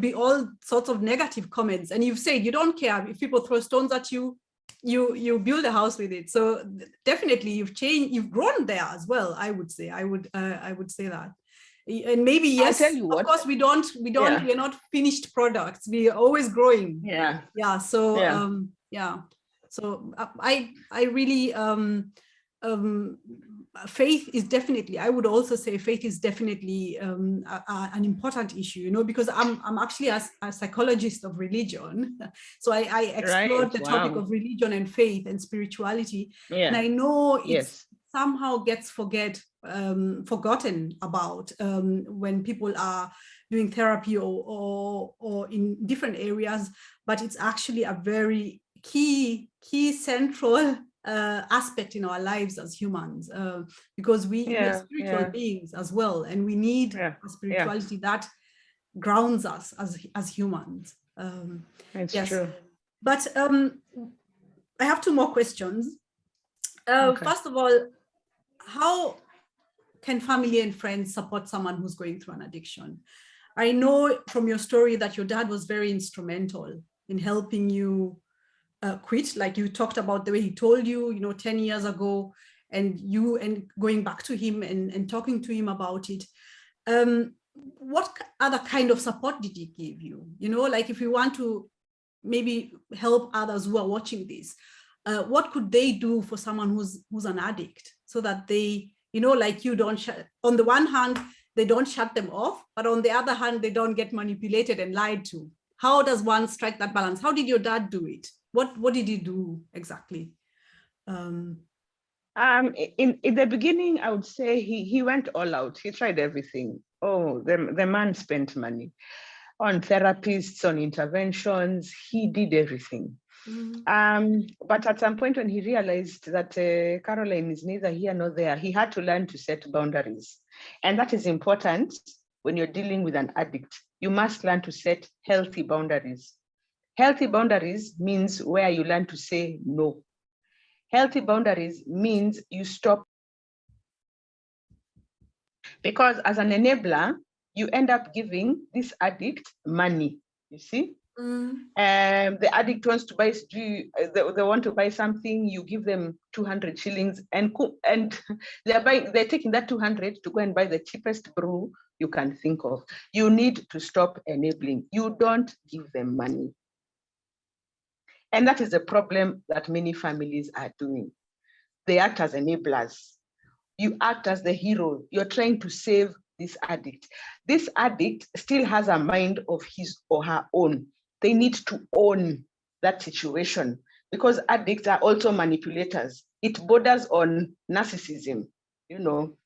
be all sorts of negative comments, and you've said you don't care if people throw stones at you. You build a house with it. So definitely you've changed, you've grown there as well. I would say I would say that. And maybe yes, I'll tell you what, of course we're not finished products, we are always growing. So so I really faith is definitely, I would also say faith is definitely an important issue, you know, because I'm actually a psychologist of religion, so I explored the topic of religion and faith and spirituality, and I know it's somehow gets forgotten about when people are doing therapy or in different areas, but it's actually a very key central aspect in our lives as humans, because we are spiritual beings as well, and we need a spirituality that grounds us as humans. It's true. But I have two more questions. First of all, how can family and friends support someone who's going through an addiction? I know from your story that your dad was very instrumental in helping you quit, like you talked about the way he told you, you know, 10 years ago, and going back to him and talking to him about it. What other kind of support did he give you? You know, like if you want to maybe help others who are watching this, what could they do for someone who's an addict, so that they, you know, like you don't on the one hand, they don't shut them off, but on the other hand, they don't get manipulated and lied to? How does one strike that balance? How did your dad do it? What did he do exactly? In the beginning, I would say he went all out. He tried everything. Oh, the man spent money on therapists, on interventions. He did everything. But at some point when he realized that Caroline is neither here nor there, he had to learn to set boundaries. And that is important when you're dealing with an addict. You must learn to set healthy boundaries. Healthy boundaries means where you learn to say no. Healthy boundaries means you stop. Because as an enabler, you end up giving this addict money, you see? The addict wants to buy, they want to buy something, you give them 200 shillings and they're taking that 200 to go and buy the cheapest brew you can think of. You need to stop enabling. You don't give them money. And that is a problem that many families are doing. They act as enablers. You act as the hero. You're trying to save this addict. This addict still has a mind of his or her own. They need to own that situation, because addicts are also manipulators. It borders on narcissism. You know,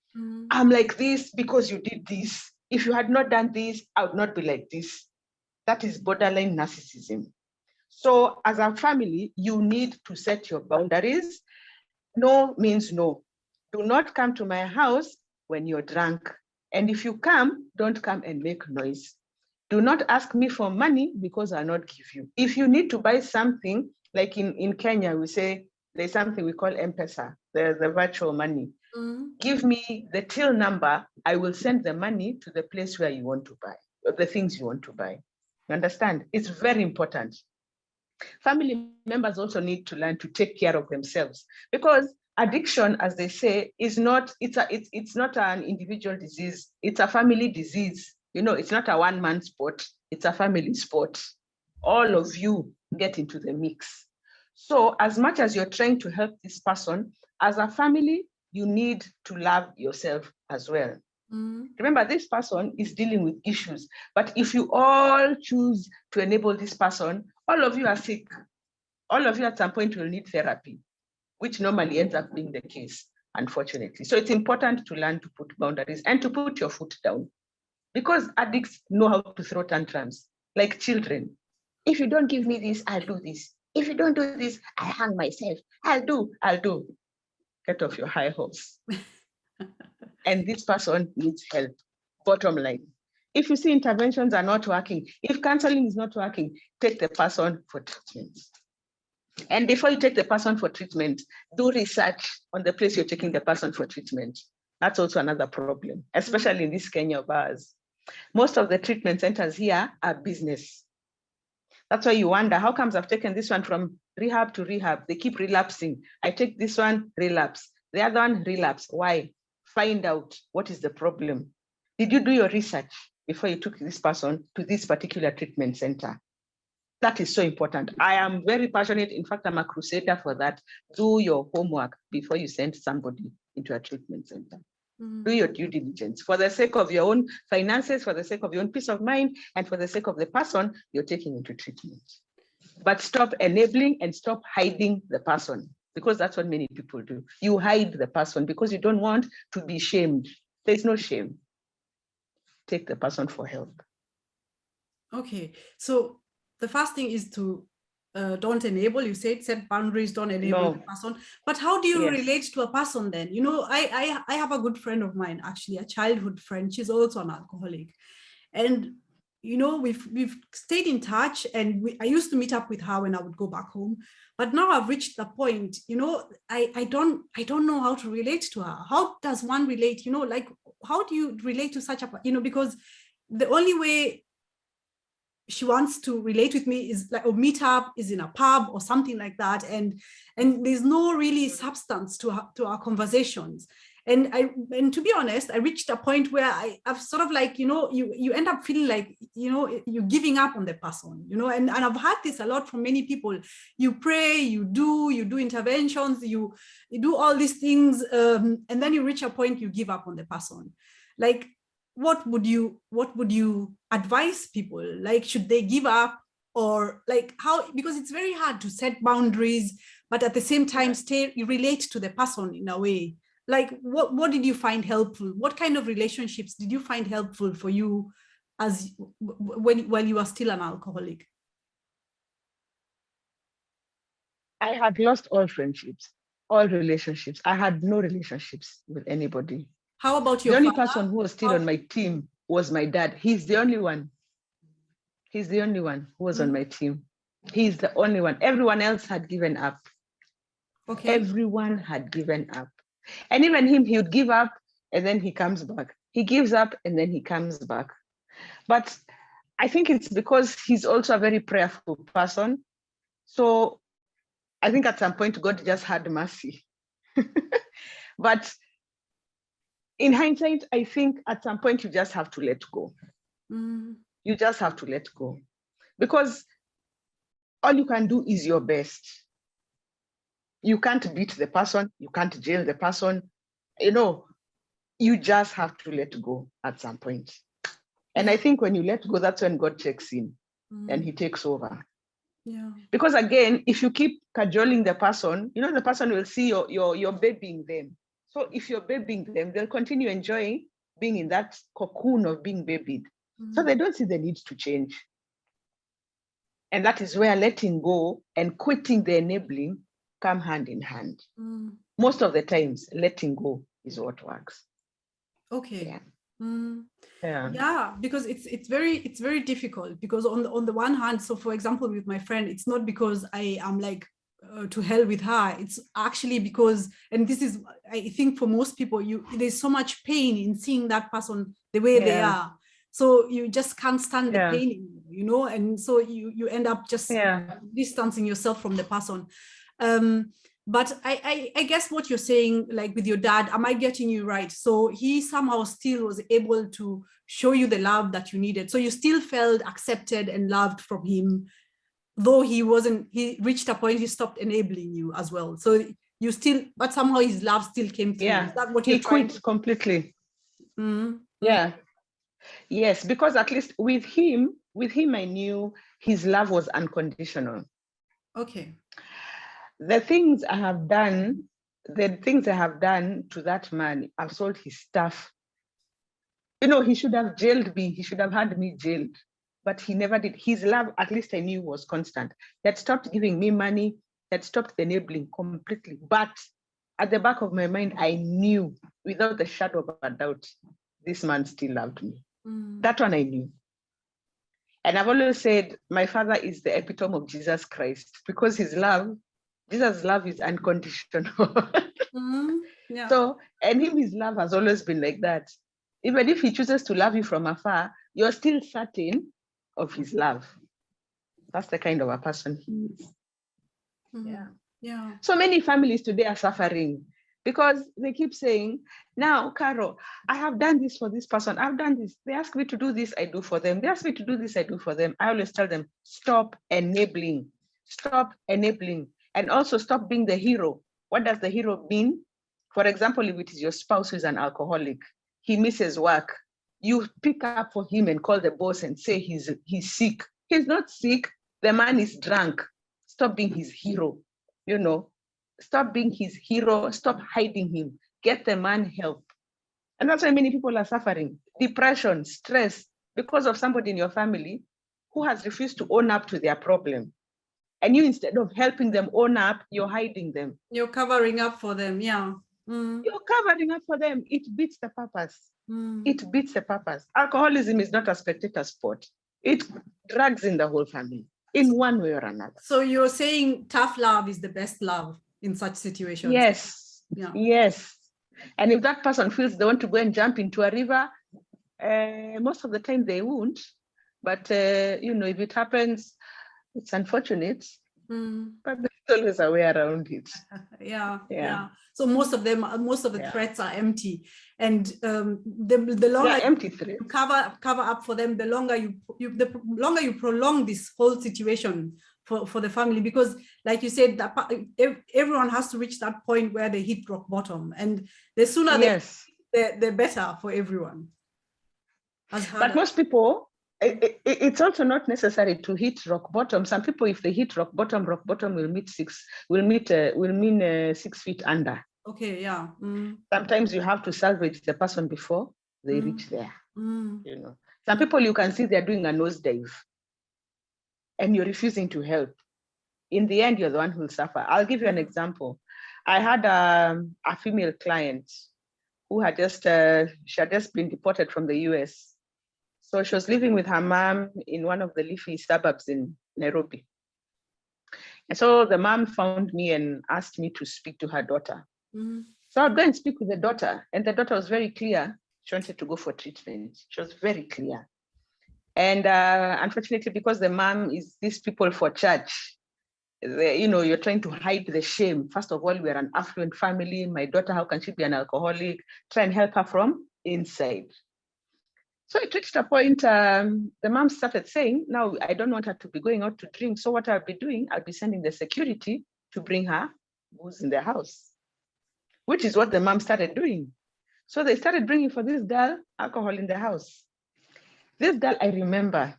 I'm like this because you did this. If you had not done this, I would not be like this. That is borderline narcissism. So as a family, you need to set your boundaries. No means no. Do not come to my house when you're drunk. And if you come, don't come and make noise. Do not ask me for money because I'll not give you. If you need to buy something, like in Kenya, we say there's something we call M-Pesa, the virtual money. Give me the till number, I will send the money to the place where you want to buy, the things you want to buy. You understand? It's very important. Family members also need to learn to take care of themselves, because addiction, as they say, is not, it's not an individual disease, it's a family disease. You know, it's not a one-man sport, it's a family sport. All of you get into the mix. So as much as you're trying to help this person, as a family, you need to love yourself as well. Remember, this person is dealing with issues, but if you all choose to enable this person, all of you are sick. All of you at some point will need therapy, which normally ends up being the case, unfortunately. So it's important to learn to put boundaries and to put your foot down, because addicts know how to throw tantrums like children. If you don't give me this, I'll do this. If you don't do this, I'll hang myself. I'll do. Get off your high horse. And this person needs help. Bottom line. If you see interventions are not working, if counseling is not working, take the person for treatment. And before you take the person for treatment, do research on the place you're taking the person for treatment. That's also another problem, especially in this Kenya of ours. Most of the treatment centers here are business. That's why you wonder, how comes I've taken this one from rehab to rehab? They keep relapsing. I take this one, relapse. The other one, relapse. Why? Find out what is the problem. Did you do your research before you took this person to this particular treatment center? That is so important. I am very passionate. In fact, I'm a crusader for that. Do your homework before you send somebody into a treatment center. Do your due diligence for the sake of your own finances, for the sake of your own peace of mind, and for the sake of the person you're taking into treatment. But stop enabling and stop hiding the person, because that's what many people do. You hide the person because you don't want to be shamed. There's no shame. Take the person for help. Okay, so the first thing is to don't enable. You said set boundaries, don't enable the person. But how do you relate to a person then? You know, I have a good friend of mine, actually, a childhood friend. She's also an alcoholic, and you know, we've stayed in touch, and I used to meet up with her when I would go back home. But now I've reached the point, you know, I don't know how to relate to her. How does one relate? You know, like, how do you relate to such a, you know, because the only way she wants to relate with me is like, or meet up is in a pub or something like that, and there's no really substance to our conversations. And to be honest, I reached a point where I've sort of like, you know, you end up feeling like, you know, you're giving up on the person, you know, and I've had this a lot from many people. You pray, you do interventions, you do all these things, and then you reach a point you give up on the person. Like, what would you advise people? Like, should they give up, or like how, because it's very hard to set boundaries, but at the same time relate to the person in a way. Like, what did you find helpful? What kind of relationships did you find helpful for you as while you were still an alcoholic? I had lost all friendships, all relationships. I had no relationships with anybody. How about your The only father? person who was still on my team was my dad. He's the only one. He's the only one who was on my team. He's the only one. Everyone else had given up. Okay. Everyone had given up. And even him, he would give up and then he comes back. He gives up and then he comes back. But I think it's because he's also a very prayerful person. So I think at some point, God just had mercy. But in hindsight, I think at some point you just have to let go. You just have to let go, because all you can do is your best. You can't beat the person. You can't jail the person. You know, you just have to let go at some point. And I think when you let go, that's when God checks in and he takes over. Yeah. Because again, if you keep cajoling the person, the person will see you're babying them. So if you're babying them, they'll continue enjoying being in that cocoon of being babied. So they don't see the need to change. And that is where letting go and quitting the enabling come hand in hand. Most of the times, letting go is what works. Okay. Yeah. Yeah, because it's very difficult, because on the one hand, so for example, with my friend, it's not because I am like to hell with her. It's actually because, and this is, I think for most people, there's so much pain in seeing that person the way they are. So you just can't stand the pain, and so you end up just distancing yourself from the person. But I guess what you're saying, like with your dad, am I getting you right? So he somehow still was able to show you the love that you needed. So you still felt accepted and loved from him, though he reached a point he stopped enabling you as well. So you still, but somehow his love still came through. Yeah. Is that what you're trying to? He quit completely. Yeah. Yes, because at least with him, I knew his love was unconditional. Okay. The things I have done to that man, I've sold his stuff. He should have jailed me. He should have had me jailed, but he never did. His love, at least I knew, was constant. He had stopped giving me money. He had stopped enabling completely. But at the back of my mind, I knew without a shadow of a doubt, this man still loved me. That one I knew. And I've always said, my father is the epitome of Jesus Christ, because Jesus' love is unconditional. Yeah. So, and his love has always been like that. Even if he chooses to love you from afar, you're still certain of his love. That's the kind of a person he is. Yeah. So many families today are suffering because they keep saying, now, Caro, I have done this for this person. I've done this. They ask me to do this, I do for them. They ask me to do this, I do for them. I always tell them, stop enabling. Stop enabling. And also stop being the hero. What does the hero mean? For example, if it is your spouse who is an alcoholic, he misses work, you pick up for him and call the boss and say he's sick. He's not sick. The man is drunk. Stop being his hero. Stop being his hero. Stop hiding him. Get the man help. And that's why many people are suffering. Depression, stress, because of somebody in your family who has refused to own up to their problem. And you, instead of helping them own up, you're hiding them. You're covering up for them, yeah. You're covering up for them. It beats the purpose. It beats the purpose. Alcoholism is not a spectator sport. It drags in the whole family in one way or another. So you're saying tough love is the best love in such situations? Yes. Yeah. Yes. And if that person feels they want to go and jump into a river, most of the time they won't. But, if it happens, it's unfortunate. But there's always a way around it. Yeah. So most of the threats are empty, and the longer empty you cover up for them, the longer you prolong this whole situation for the family, because like you said, that everyone has to reach that point where they hit rock bottom, and the sooner the better for everyone. But most people, it's also not necessary to hit rock bottom. Some people, if they hit rock bottom will mean 6 feet under. Okay, yeah. Sometimes you have to salvage the person before they reach there. Some people, you can see they're doing a nosedive and you're refusing to help. In the end, you're the one who will suffer. I'll give you an example. I had a female client who had she had just been deported from the US. So she was living with her mom in one of the leafy suburbs in Nairobi. And so the mom found me and asked me to speak to her daughter. So I'd go and speak with the daughter, and the daughter was very clear. She wanted to go for treatment. She was very clear. And unfortunately, because the mom is these people for church, you're trying to hide the shame. First of all, we're an affluent family. My daughter, how can she be an alcoholic? Try and help her from inside. So it reached a point, the mom started saying, now I don't want her to be going out to drink. So what I'll be doing, I'll be sending the security to bring her booze in the house, which is what the mom started doing. So they started bringing for this girl alcohol in the house. This girl, I remember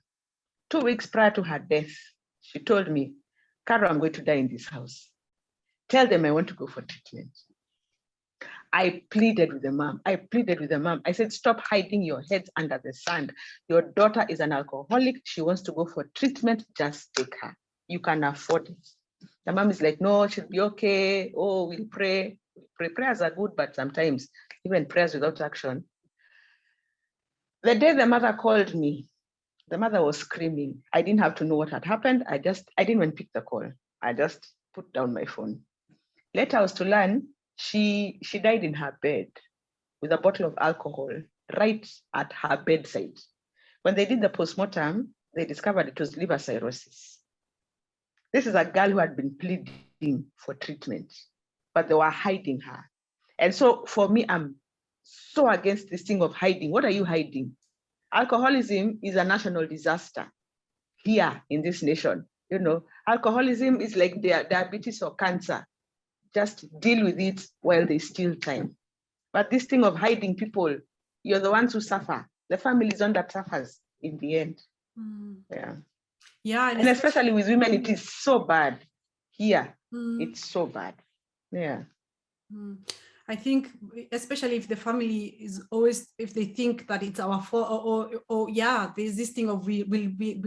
2 weeks prior to her death, she told me, Caro, I'm going to die in this house. Tell them I want to go for treatment. I pleaded with the mom. I said, stop hiding your heads under the sand. Your daughter is an alcoholic. She wants to go for treatment. Just take her. You can afford it. The mom is like, no, she'll be okay. Oh, we'll pray. Prayers are good, but sometimes even prayers without action. The day the mother called me, the mother was screaming. I didn't have to know what had happened. I didn't even pick the call. I just put down my phone. Later I was to learn she died in her bed with a bottle of alcohol right at her bedside. When they did the postmortem, they discovered it was liver cirrhosis. This is a girl who had been pleading for treatment, but they were hiding her. And so for me, I'm so against this thing of hiding. What are you hiding? Alcoholism is a national disaster here in this nation. You know, alcoholism is like diabetes or cancer. Just deal with it while there's still time. But this thing of hiding people, you're the ones who suffer. The family is one that suffers in the end. Yeah. Yeah. And especially with women, it is so bad. Here, it's so bad. Yeah. I think, especially if the family is always, if they think that it's our fault, or yeah, there's this thing of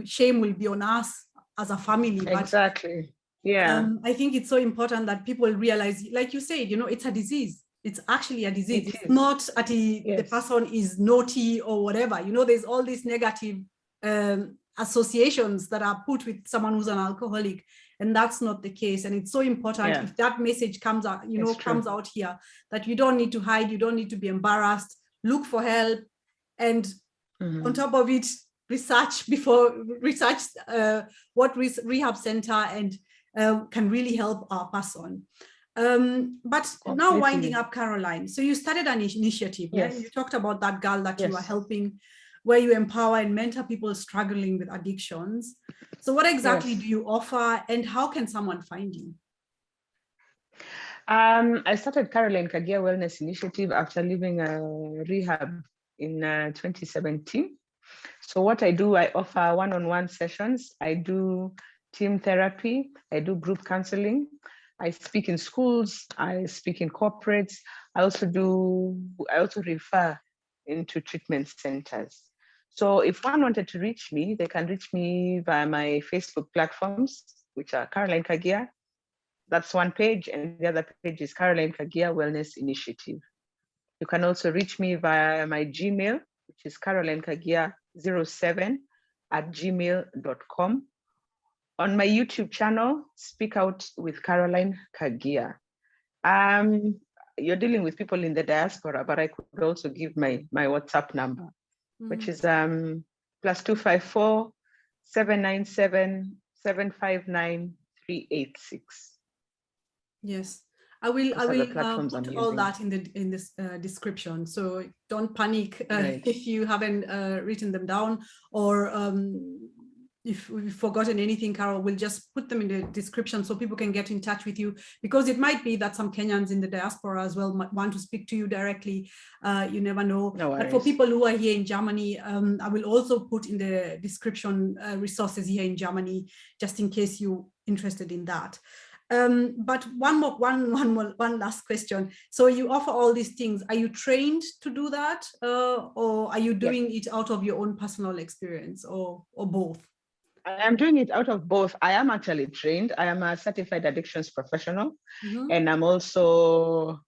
shame will be on us as a family. Exactly. But, yeah. I think it's so important that people realize, like you said, you know, it's a disease. It's actually a disease. It's not that the person is naughty or whatever. You know, there's all these negative associations that are put with someone who's an alcoholic, and that's not the case. And it's so important if that message comes out, you know, comes out here, that you don't need to hide, you don't need to be embarrassed, look for help, and on top of it, research what rehab center and can really help our person. But now winding up, Caroline, so you started an initiative. You talked about that girl that you are helping, where you empower and mentor people struggling with addictions. So what exactly do you offer, and how can someone find you? I started Caroline Kagia Wellness Initiative after leaving rehab in 2017. So what I do, I offer one-on-one sessions. I do team therapy. I do group counseling. I speak in schools. I speak in corporates. I also refer into treatment centers. So if one wanted to reach me, they can reach me via my Facebook platforms, which are Caroline Kagia. That's one page, and the other page is Caroline Kagia Wellness Initiative. You can also reach me via my Gmail, which is carolinekagia07@gmail.com. On my YouTube channel, Speak Out with Caroline Kagia. You're dealing with people in the diaspora, but I could also give my WhatsApp number, which is +254 797 759 386. Yes, I will put all that in this description. So don't panic if you haven't written them down, or if we've forgotten anything. Carol will just put them in the description so people can get in touch with you, because it might be that some Kenyans in the diaspora as well might want to speak to you directly. You never know. But for people who are here in Germany, I will also put in the description resources here in Germany, just in case you're interested in that. But one last question. So you offer all these things. Are you trained to do that, or are you doing it out of your own personal experience, or both? I am doing it out of both. I am actually trained. I am a certified addictions professional, and I'm also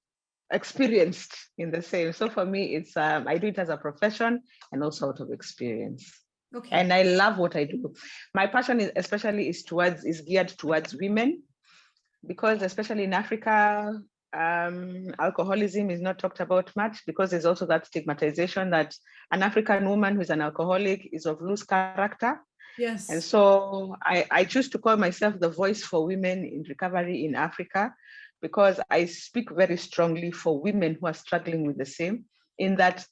experienced in the same. So for me, it's I do it as a profession and also out of experience. Okay. And I love what I do. My passion is geared towards women, because especially in Africa, alcoholism is not talked about much, because there's also that stigmatization that an African woman who is an alcoholic is of loose character. Yes. And so I choose to call myself the voice for women in recovery in Africa, because I speak very strongly for women who are struggling with the same, in that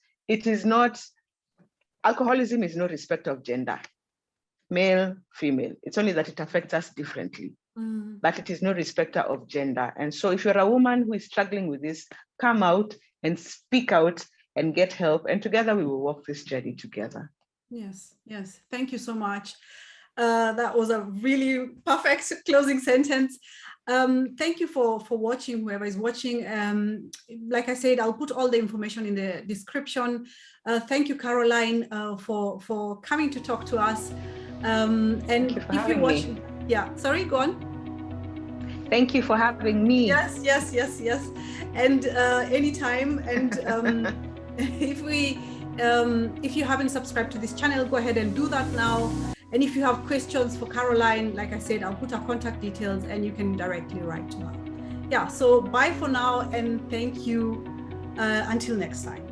alcoholism is no respect of gender, male, female. It's only that it affects us differently. But it is no respecter of gender. And so if you're a woman who is struggling with this, come out and speak out and get help. And together we will walk this journey together. Yes, yes. Thank you so much. That was a really perfect closing sentence. Thank you for watching, whoever is watching. Like I said, I'll put all the information in the description. Thank you, Caroline, for coming to talk to us. And if you're watching, yeah, sorry, go on. Thank you for having me. Yes, yes, yes, yes. And anytime. And if you haven't subscribed to this channel, go ahead and do that now. And if you have questions for Caroline, like I said, I'll put her contact details and you can directly write to her. Yeah, so bye for now and thank you. Until next time.